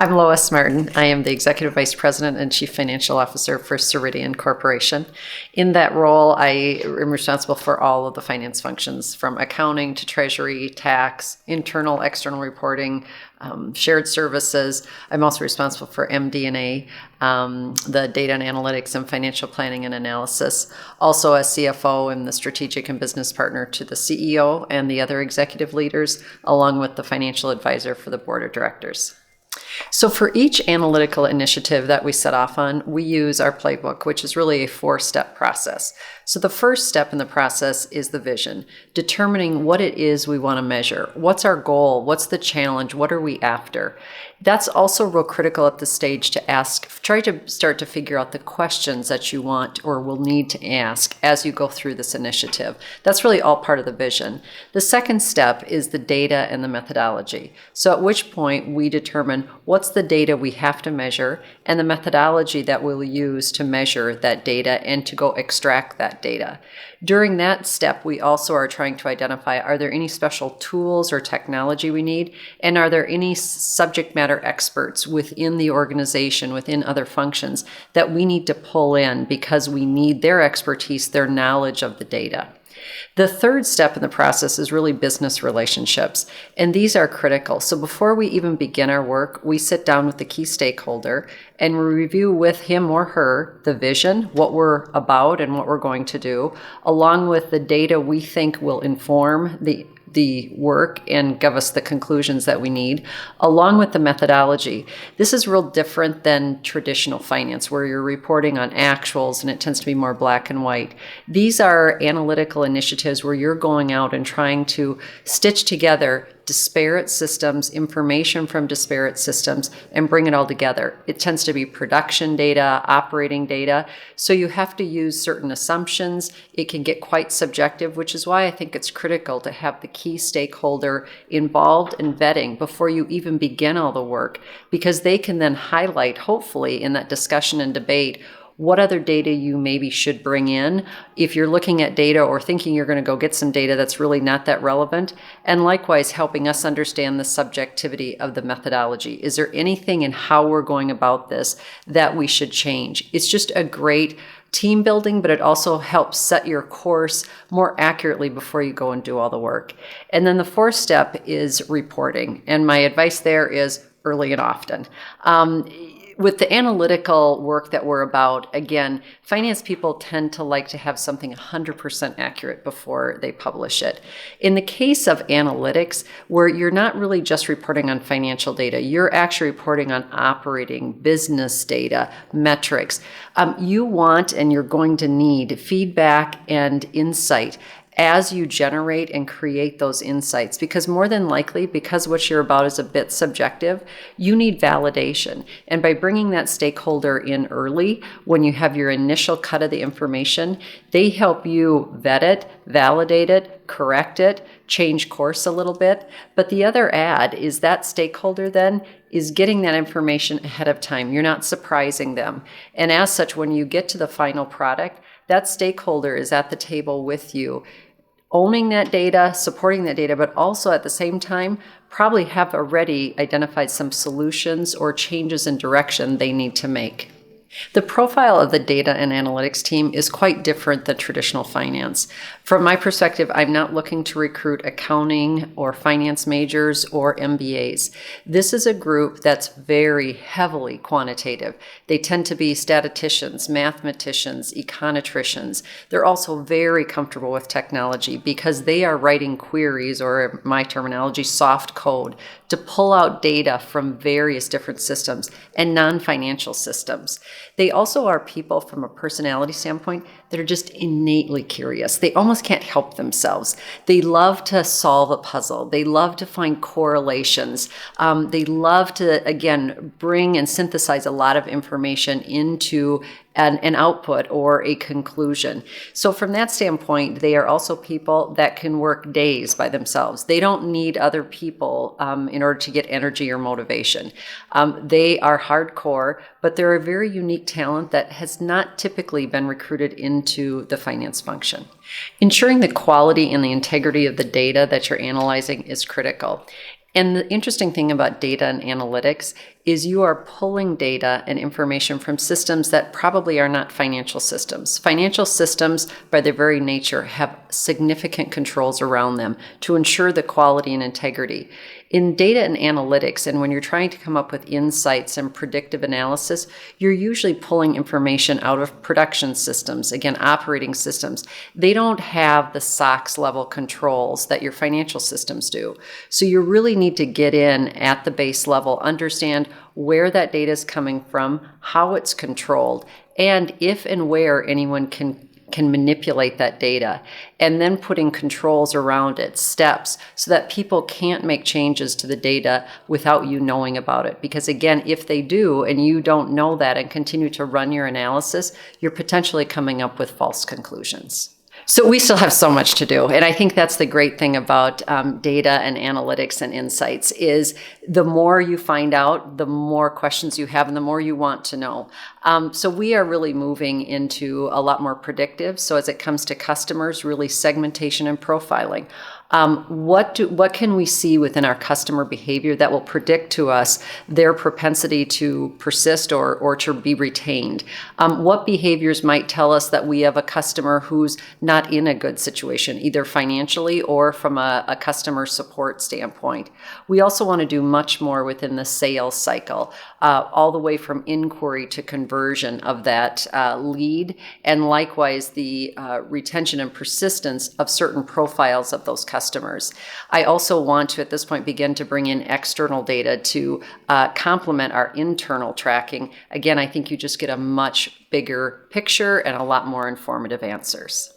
I'm Lois Martin. I am the Executive Vice President and Chief Financial Officer for Ceridian Corporation. In that role, I am responsible for all of the finance functions, from accounting to treasury, tax, internal, external reporting, shared services. I'm also responsible for MD&A, the data and analytics and financial planning and analysis. Also, as CFO, I'm the strategic and business partner to the CEO and the other executive leaders, along with the financial advisor for the board of directors. So for each analytical initiative that we set off on, we use our playbook, which is really a 4-step process. So the first step in the process is the vision, determining what it is we want to measure. What's our goal? What's the challenge? What are we after? That's also real critical at this stage to try to start to figure out the questions that you want or will need to ask as you go through this initiative. That's really all part of the vision. The second step is the data and the methodology. So at which point we determine what's the data we have to measure and the methodology that we'll use to measure that data and to go extract that data. During that step, we also are trying to identify, are there any special tools or technology we need? And are there any subject matter experts within the organization, within other functions, that we need to pull in because we need their expertise, their knowledge of the data? The third step in the process is really business relationships, and these are critical. So before we even begin our work, we sit down with the key stakeholder and we review with him or her the vision, what we're about and what we're going to do, along with the data we think will inform the work and give us the conclusions that we need, along with the methodology. This is real different than traditional finance, where you're reporting on actuals and it tends to be more black and white. These are analytical initiatives where you're going out and trying to stitch together disparate systems, information from disparate systems, and bring it all together. It tends to be production data, operating data, so you have to use certain assumptions. It can get quite subjective, which is why I think it's critical to have the key stakeholder involved in vetting before you even begin all the work, because they can then highlight, hopefully, in that discussion and debate, what other data you maybe should bring in if you're looking at data or thinking you're going to go get some data that's really not that relevant, and likewise helping us understand the subjectivity of the methodology. Is there anything in how we're going about this that we should change? It's just a great team building, but it also helps set your course more accurately before you go and do all the work. And then the fourth step is reporting, and my advice there is early and often. With the analytical work that we're about, again, finance people tend to like to have something 100% accurate before they publish it. In the case of analytics, where you're not really just reporting on financial data, you're actually reporting on operating business data, metrics. You want and you're going to need feedback and insight as you generate and create those insights, because more than likely, because what you're about is a bit subjective, you need validation. And by bringing that stakeholder in early, when you have your initial cut of the information, they help you vet it, validate it, correct it, change course a little bit. But the other add is that stakeholder then is getting that information ahead of time. You're not surprising them. And as such, when you get to the final product, that stakeholder is at the table with you, owning that data, supporting that data, but also at the same time, probably have already identified some solutions or changes in direction they need to make. The profile of the data and analytics team is quite different than traditional finance. From my perspective, I'm not looking to recruit accounting or finance majors or MBAs. This is a group that's very heavily quantitative. They tend to be statisticians, mathematicians, econometricians. They're also very comfortable with technology because they are writing queries, or my terminology, soft code, to pull out data from various different systems and non-financial systems. They also are people from a personality standpoint that are just innately curious. They almost can't help themselves. They love to solve a puzzle. They love to find correlations. They love to, again, bring and synthesize a lot of information into an output or a conclusion. So from that standpoint, they are also people that can work days by themselves. They don't need other people in order to get energy or motivation. They are hardcore, but they're a very unique talent that has not typically been recruited into the finance function. Ensuring the quality and the integrity of the data that you're analyzing is critical. And the interesting thing about data and analytics is you are pulling data and information from systems that probably are not financial systems. Financial systems, by their very nature, have significant controls around them to ensure the quality and integrity. In data and analytics, and when you're trying to come up with insights and predictive analysis, you're usually pulling information out of production systems, again, operating systems. They don't have the SACS-level controls that your financial systems do. So you really need to get in at the base level, understand where that data is coming from, how it's controlled, and if and where anyone can manipulate that data, and then putting controls around it, steps, so that people can't make changes to the data without you knowing about it. Because again, if they do and you don't know that and continue to run your analysis, you're potentially coming up with false conclusions. So we still have so much to do. And I think that's the great thing about data and analytics and insights is the more you find out, the more questions you have and the more you want to know. So we are really moving into a lot more predictive. So as it comes to customers, really segmentation and profiling. What can we see within our customer behavior that will predict to us their propensity to persist or to be retained? What behaviors might tell us that we have a customer who's not in a good situation, either financially or from a customer support standpoint? We also want to do much more within the sales cycle, all the way from inquiry to conversion of that lead, and likewise the retention and persistence of certain profiles of those customers. I also want to, at this point, begin to bring in external data to complement our internal tracking. Again, I think you just get a much bigger picture and a lot more informative answers.